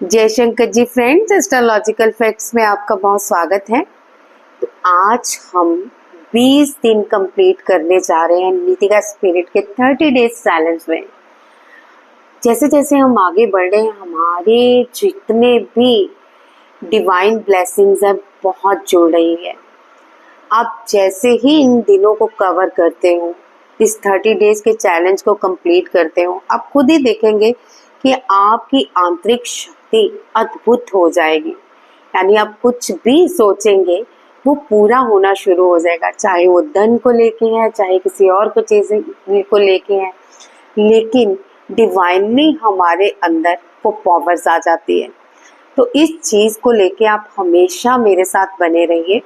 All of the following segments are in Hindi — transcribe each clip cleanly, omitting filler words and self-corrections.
जय Shankar ji friends, astrological facts में आपका बहुत स्वागत है। तो आज हम 20 दिन कंप्लीट करने जा रहे हैं नीतिका स्पिरिट के 30 डेज चैलेंज में। जैसे जैसे हम आगे बढ़ रहे हैं, हमारे जितने भी डिवाइन ब्लेसिंग्स हैं बहुत जुड़ रही है। आप जैसे ही इन दिनों को कवर करते हो, इस 30 डेज के चैलेंज को कंप्लीट करते हो, आप खुद ही देखेंगे कि आपकी आंतरिक शक्ति अद्भुत हो जाएगी। यानी आप कुछ भी सोचेंगे वो पूरा होना शुरू हो जाएगा, चाहे वो धन को लेके है, चाहे किसी और को चीज को लेके है, लेकिन डिवाइनली हमारे अंदर वो पावर्स आ जाती है। तो इस चीज को लेके आप हमेशा मेरे साथ बने रहिए,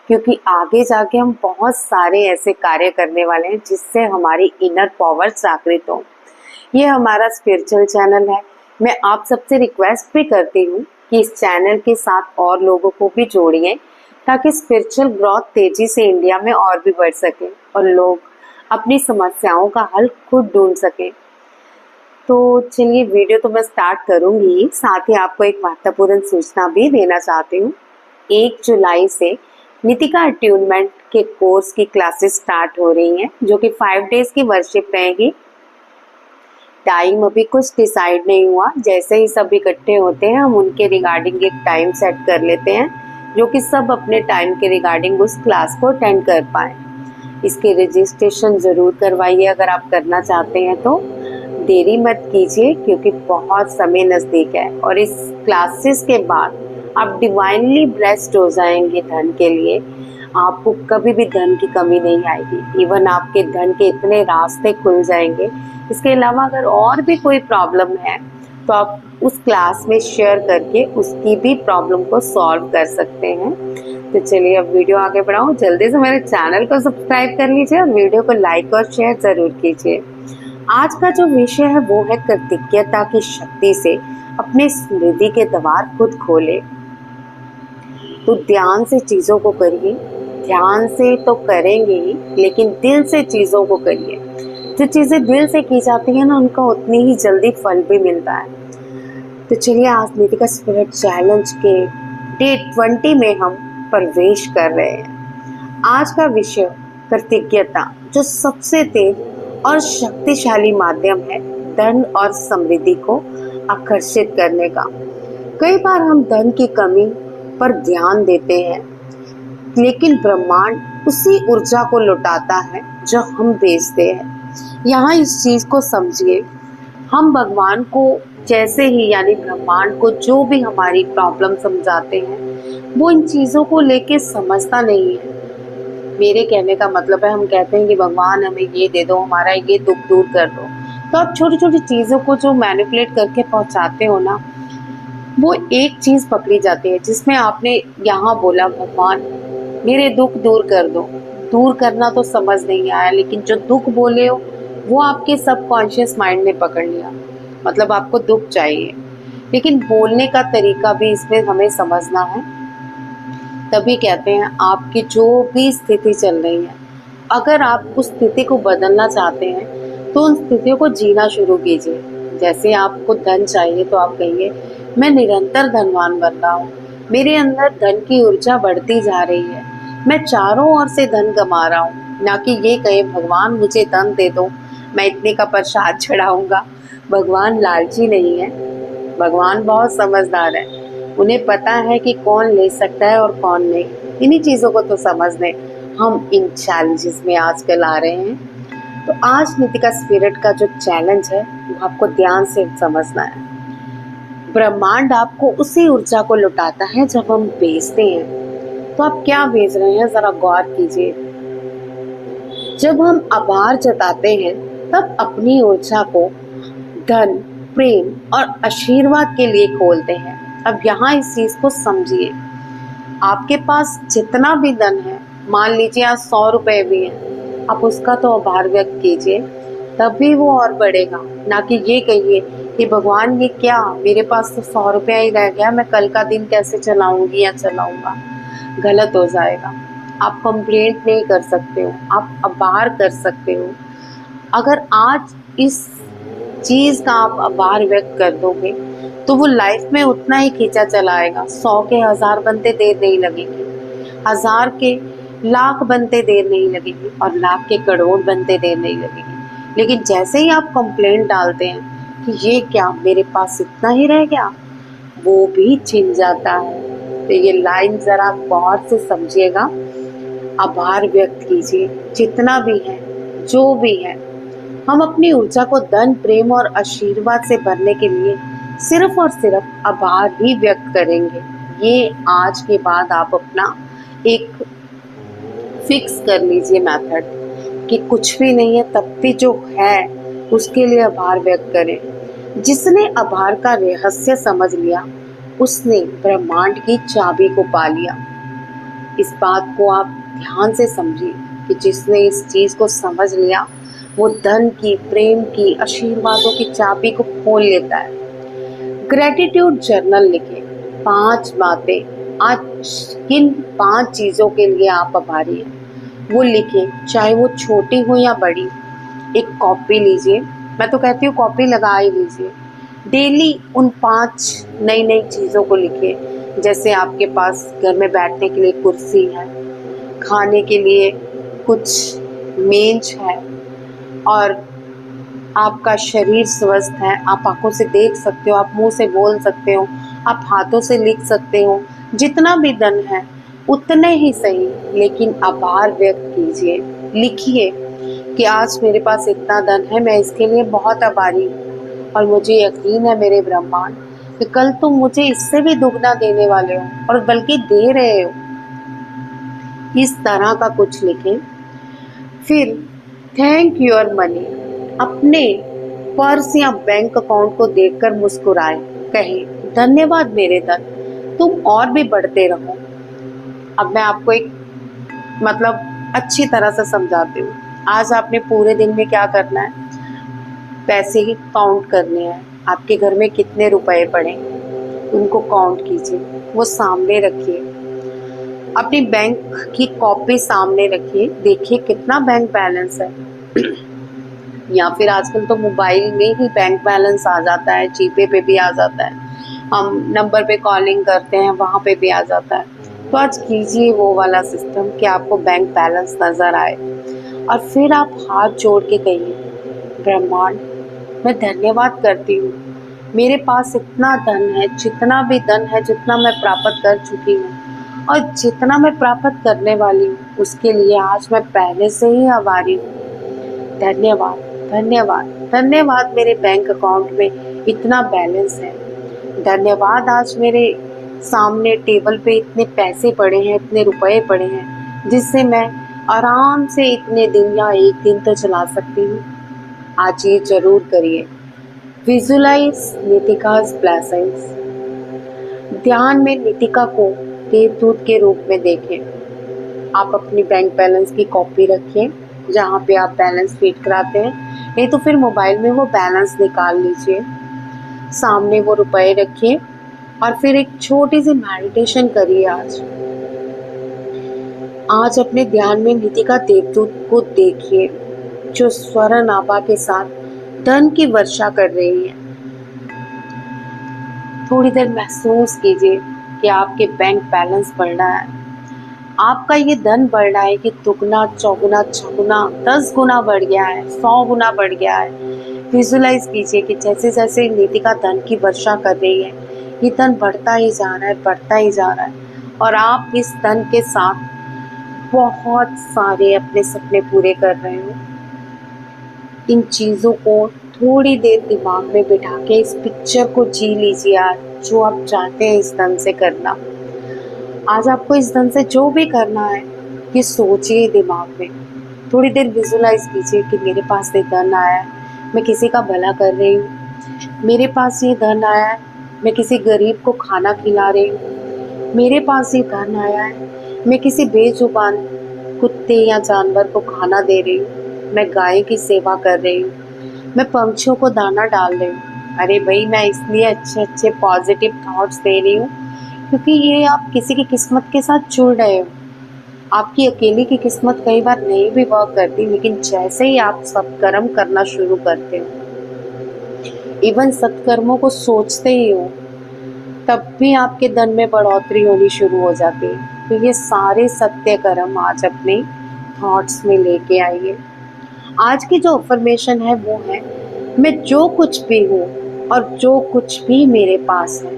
क्योंकि आगे जाके हम बहुत सारे ऐसे कार्य करने वाले हैं जिससे हमारी इनर पावर जागृत हो। ये हमारा स्पिरिचुअल चैनल है। मैं आप सबसे रिक्वेस्ट भी करती हूँ कि इस चैनल के साथ और लोगों को भी जोड़िए, ताकि स्पिरिचुअल ग्रोथ तेजी से इंडिया में और भी बढ़ सके और लोग अपनी समस्याओं का हल खुद ढूंढ सके। तो चलिए, वीडियो तो मैं स्टार्ट करूंगी, साथ ही आपको एक महत्वपूर्ण सूचना भी देना चाहती हूँ। 1 जुलाई से नीतिका अट्यूनमेंट के कोर्स की क्लासेस स्टार्ट हो रही हैं, जो कि 5 डेज की वर्कशिप रहेगी। टाइम अभी कुछ डिसाइड नहीं हुआ, जैसे ही सब इकट्ठे होते हैं हम उनके रिगार्डिंग एक टाइम सेट कर लेते हैं, जो कि सब अपने टाइम के रिगार्डिंग उस क्लास को अटेंड कर पाए। इसके रजिस्ट्रेशन ज़रूर करवाइए अगर आप करना चाहते हैं तो। देरी मत कीजिए, क्योंकि बहुत समय नज़दीक है और इस क्लासेस के बाद आप डिवाइनली ब्लेस्ड हो जाएंगे। धन के लिए आपको कभी भी धन की कमी नहीं आएगी। इवन आपके धन के इतने रास्ते खुल जाएंगे। इसके अलावा अगर और भी कोई प्रॉब्लम है तो आप उस क्लास में शेयर करके उसकी भी प्रॉब्लम को सॉल्व कर सकते हैं। तो चलिए, अब वीडियो आगे बढ़ाऊं, जल्दी से मेरे चैनल को सब्सक्राइब कर लीजिए और वीडियो को लाइक और शेयर जरूर कीजिए। आज का जो विषय है वो है कृतज्ञता की शक्ति से अपने स्मृति के द्वार खुद खोले। तो ध्यान से चीजों को करिए। ध्यान से तो करेंगे ही, लेकिन दिल से चीजों को करिए। जो चीजें दिल से की जाती है ना, उनका उतनी ही जल्दी फल भी मिलता है। तो चलिए, आज नीतिका स्पिरिट चैलेंज के डे 20 में हम प्रवेश कर रहे हैं। आज का विषय कृतज्ञता, जो सबसे तेज और शक्तिशाली माध्यम है धन और समृद्धि को आकर्षित करने का। कई बार हम धन की कमी पर ध्यान देते हैं, लेकिन ब्रह्मांड उसी ऊर्जा को लौटाता है जो हम बेचते हैं। यहाँ इस चीज को समझिए, हम भगवान को जैसे ही, यानी ब्रह्मांड को जो भी हमारी प्रॉब्लम समझाते हैं, वो इन चीजों को लेके समझता नहीं है। मेरे कहने का मतलब है, हम कहते हैं कि भगवान हमें ये दे दो, हमारा ये दुख दूर कर दो। तो आप छोटी छोटी चीजों को जो मैनिपुलेट करके पहुंचाते हो ना, वो एक चीज पकड़ी जाती है, जिसमें आपने यहाँ बोला भगवान मेरे दुख दूर कर दो। दूर करना तो समझ नहीं आया, लेकिन जो दुख बोले हो वो आपके सबकॉन्शियस माइंड ने पकड़ लिया। मतलब आपको दुख चाहिए, लेकिन बोलने का तरीका भी इसमें हमें समझना है। तभी कहते हैं, आपकी जो भी स्थिति चल रही है, अगर आप उस स्थिति को बदलना चाहते हैं तो उन स्थितियों को जीना शुरू कीजिए। जैसे आपको धन चाहिए तो आप कहिए, मैं निरंतर धनवान बन रहा हूँ, मेरे अंदर धन की ऊर्जा बढ़ती जा रही है, मैं चारों ओर से धन कमा रहा हूँ। ना कि ये कहे भगवान मुझे धन दे दो, मैं इतने का प्रसाद चढ़ाऊंगा। भगवान लालची नहीं है, भगवान बहुत समझदार है। उन्हें पता है कि कौन ले सकता है और कौन नहीं। इन्हीं चीज़ों को तो समझ लें। हम इन चैलेंजेस में आजकल आ रहे हैं। तो आज नीतिका स्पिरिट का जो चैलेंज है वो आपको ध्यान से समझना है। ब्रह्मांड आपको उसी ऊर्जा को लौटाता है जब हम बेचते हैं। तो आप क्या बेच रहे हैं, जरा गौर कीजिए। जब हम आभार जताते हैं तब अपनी ऊर्जा को धन, प्रेम और आशीर्वाद के लिए खोलते हैं। अब यहाँ इस चीज को समझिए, आपके पास जितना भी धन है, मान लीजिए आज 100 रुपए भी है, आप उसका तो आभार व्यक्त कीजिए, तभी वो और बढ़ेगा। ना कि ये कहिए कि भगवान ये क्या, मेरे पास तो 100 रुपया ही रह गया, मैं कल का दिन कैसे चलाऊंगी या चलाऊंगा। गलत हो जाएगा। आप कंप्लेंट नहीं कर सकते हो, आप आभार कर सकते हो। अगर आज इस चीज का आप आभार व्यक्त कर दोगे तो वो लाइफ में उतना ही खींचा चलाएगा। 100 के 1000 बनते देर नहीं लगेगी, 1000 के लाख बनते देर नहीं लगेगी, और लाख के करोड़ बनते देर नहीं लगेगी। लेकिन जैसे ही आप कंप्लेंट डालते हैं कि ये क्या मेरे पास इतना ही रह गया, वो भी छिन जाता है। तो ये लाइन जरा गौर से समझिएगा। आभार व्यक्त कीजिए, जितना भी है, जो भी है। हम अपनी ऊर्जा को धन, प्रेम और आशीर्वाद से भरने के लिए सिर्फ और सिर्फ आभार ही व्यक्त करेंगे। ये आज के बाद आप अपना एक फिक्स कर लीजिए मेथड, कि कुछ भी नहीं है तब भी जो है उसके लिए आभार व्यक्त करें। जिसने आभार का रहस्य समझ लिया, उसने ब्रह्मांड की चाबी को पा लिया। इस बात को आप ध्यान से समझिए कि जिसने इस चीज को समझ लिया, वो धन की, प्रेम की, आशीर्वादों की चाबी को खोल लेता है। ग्रेटिट्यूड जर्नल लिखें। 5 बातें, आज किन 5 चीजों के लिए आप आभारी हैं वो लिखें, चाहे वो छोटी हो या बड़ी। एक कॉपी लीजिए, मैं तो कहती हूँ कॉपी लगा ही लीजिए। डेली उन 5 नई नई चीज़ों को लिखिए। जैसे आपके पास घर में बैठने के लिए कुर्सी है, खाने के लिए कुछ मेज है, और आपका शरीर स्वस्थ है। आप आंखों से देख सकते हो, आप मुंह से बोल सकते हो, आप हाथों से लिख सकते हो। जितना भी धन है उतने ही सही, लेकिन आभार व्यक्त कीजिए। लिखिए कि आज मेरे पास इतना धन है, मैं इसके लिए बहुत आभारी हूँ, और मुझे यकीन है मेरे ब्रह्मांड कि कल तुम मुझे इससे भी दुगना देने वाले हो, और बल्कि दे रहे हो। इस तरह का कुछ लिखें। फिर थैंक योर मनी, अपने पर्स या बैंक अकाउंट को देखकर मुस्कुराए, कहें धन्यवाद मेरे धन, तुम और भी बढ़ते रहो। अब मैं आपको एक अच्छी तरह से समझाती हूँ। आज आपने पूरे दिन में क्या करना है, पैसे ही काउंट करने हैं। आपके घर में कितने रुपए पड़े उनको काउंट कीजिए, वो सामने रखिए। अपनी बैंक की कॉपी सामने रखिए, देखिए कितना बैंक बैलेंस है। या फिर आजकल तो मोबाइल में ही बैंक बैलेंस आ जाता है, जीपे पे भी आ जाता है, हम नंबर पे कॉलिंग करते हैं वहाँ पे भी आ जाता है। तो आज कीजिए वो वाला सिस्टम कि आपको बैंक बैलेंस नज़र आए, और फिर आप हाथ जोड़ के कहिए, ब्रह्मांड मैं धन्यवाद करती हूँ, मेरे पास इतना धन है, जितना भी धन है, जितना मैं प्राप्त कर चुकी हूँ और जितना मैं प्राप्त करने वाली हूँ, उसके लिए आज मैं पहले से ही आभारी हूँ। धन्यवाद, धन्यवाद, धन्यवाद। मेरे बैंक अकाउंट में इतना बैलेंस है। धन्यवाद, आज मेरे सामने टेबल पे इतने पैसे पड़े हैं, इतने रुपए पड़े हैं, जिससे मैं आराम से इतने दिन या एक दिन तो चला सकती हूँ। आज ये जरूर करिए। विजुलाइज नितिका's ब्लेसिंग्स। ध्यान में नितिका को देवदूत के रूप में देखें। आप अपनी बैंक बैलेंस की कॉपी रखिए जहाँ पे आप बैलेंस फीड कराते हैं, नहीं तो फिर मोबाइल में वो बैलेंस निकाल लीजिए। सामने वो रुपए रखिए और फिर एक छोटी सी मेडिटेशन करिए। आज अपने ध्यान में नितिका देवदूत को देखिए जो स्वर्ण आभा के साथ धन की वर्षा कर रही है। थोड़ी देर महसूस कीजिए कि आपके बैंक बैलेंस बढ़ रहा है, आपका ये धन बढ़ रहा है कि दुगना, चौगुना, छगुना, 10 गुना बढ़ गया है, 100 गुना बढ़ गया है। विजुलाइज कीजिए कि जैसे जैसे नितिका धन की वर्षा कर रही है, ये धन बढ़ता ही जा रहा है, बढ़ता ही जा रहा है, और आप इस धन के साथ बहुत सारे अपने सपने पूरे कर रहे हो। इन चीज़ों को थोड़ी देर दिमाग में बिठा के इस पिक्चर को जी लीजिए आज, जो आप चाहते हैं इस धन से करना। आज आपको इस धन से जो भी करना है, ये सोचिए दिमाग में। थोड़ी देर विजुलाइज कीजिए कि मेरे पास ये धन आया है, मैं किसी का भला कर रही हूँ। मेरे पास ये धन आया है, मैं किसी गरीब को खाना खिला रही हूँ। मेरे पास ये धन आया है, मैं किसी बेजुबान कुत्ते या जानवर को खाना दे रही हूँ। मैं गाय की सेवा कर रही हूँ, मैं पंछियों को दाना डाल रही हूँ। अरे भाई, मैं इसलिए अच्छे अच्छे पॉजिटिव थॉट्स दे रही हूँ क्योंकि ये आप किसी की किस्मत के साथ जुड़ रहे हो। आपकी अकेले की किस्मत कई बार नहीं भी वर्क करती, लेकिन जैसे ही आप सब कर्म करना शुरू करते हो, इवन सत्कर्मों को सोचते ही हो तब भी आपके धन में बढ़ोतरी होनी शुरू हो जाती है। तो ये सारे सत्य कर्म आज अपने थॉट्स में लेके आइए। आज की जो अफर्मेशन है वो है, मैं जो कुछ भी हूँ और जो कुछ भी मेरे पास है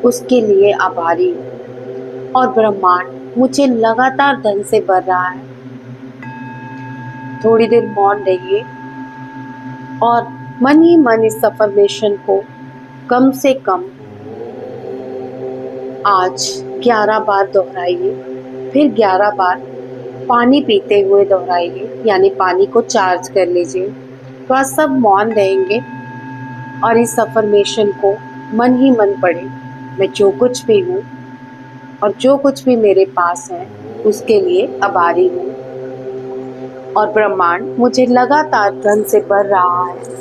उसके लिए आभारी हूँ और ब्रह्मांड मुझे लगातार धन से भर रहा है। थोड़ी देर मौन रहिए और मन ही मन इस अफर्मेशन को कम से कम आज 11 बार दोहराइए, फिर 11 बार पानी पीते हुए दोहराइए, यानी पानी को चार्ज कर लीजिए। तो आज सब मौन रहेंगे और इस अफर्मेशन को मन ही मन पढ़ें। मैं जो कुछ भी हूँ और जो कुछ भी मेरे पास है उसके लिए आभारी हूँ और ब्रह्मांड मुझे लगातार धन से भर रहा है।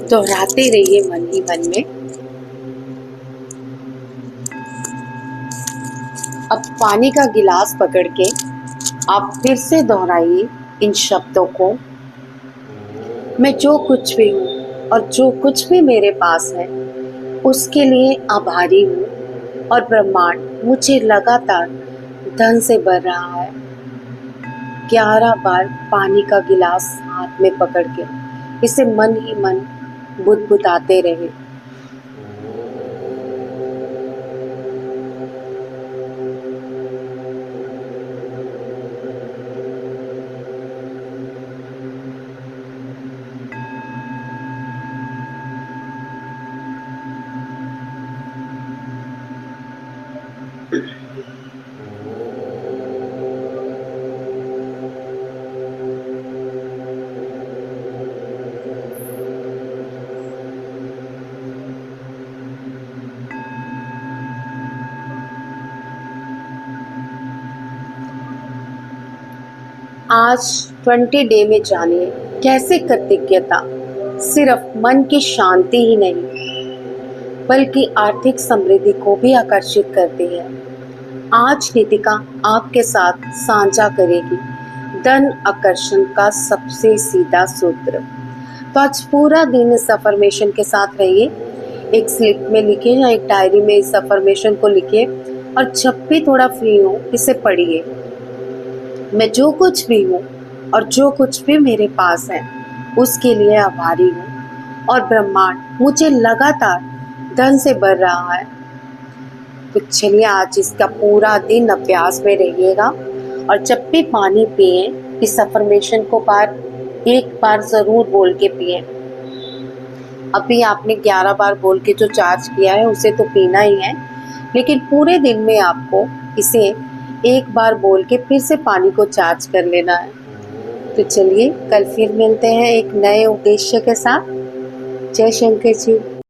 दोहराते रहिए मन ही मन में। अब पानी का गिलास पकड़ के आप फिर से दोहराइए इन शब्दों को, मैं जो कुछ भी हूँ और जो कुछ भी मेरे पास है उसके लिए आभारी हूँ और ब्रह्मांड मुझे लगातार धन से भर रहा है। 11 बार पानी का गिलास हाथ में पकड़ के इसे मन ही मन बुदबुदाते रहे। आज 20 डे में जानिए कैसे कृतज्ञता सिर्फ मन की शांति ही नहीं बल्कि आर्थिक समृद्धि को भी आकर्षित करती है। आज नितिका आपके साथ साझा करेगी धन आकर्षण का सबसे सीधा सूत्र। तो आज पूरा दिन इस अफर्मेशन के साथ रहिए। एक स्लिप में लिखिए या एक डायरी में इस अफर्मेशन को लिखिए और जब भी थोड़ा फ्री हो इसे पढ़िए। मैं जो कुछ भी हूँ और जो कुछ भी मेरे पास है उसके लिए आभारी हूँ और ब्रह्मांड मुझे लगातार धन से भर रहा है। तो चलिए आज इसका पूरा दिन अभ्यास में रहिएगा और जब भी पानी पिए इस अफर्मेशन को एक बार जरूर बोल के पिए। अभी आपने 11 बार बोल के जो चार्ज किया है उसे तो पीना ही है, लेकिन पूरे दिन में आपको इसे एक बार बोल के फिर से पानी को चार्ज कर लेना है। तो चलिए कल फिर मिलते हैं एक नए उद्देश्य के साथ। जय शंकर जी।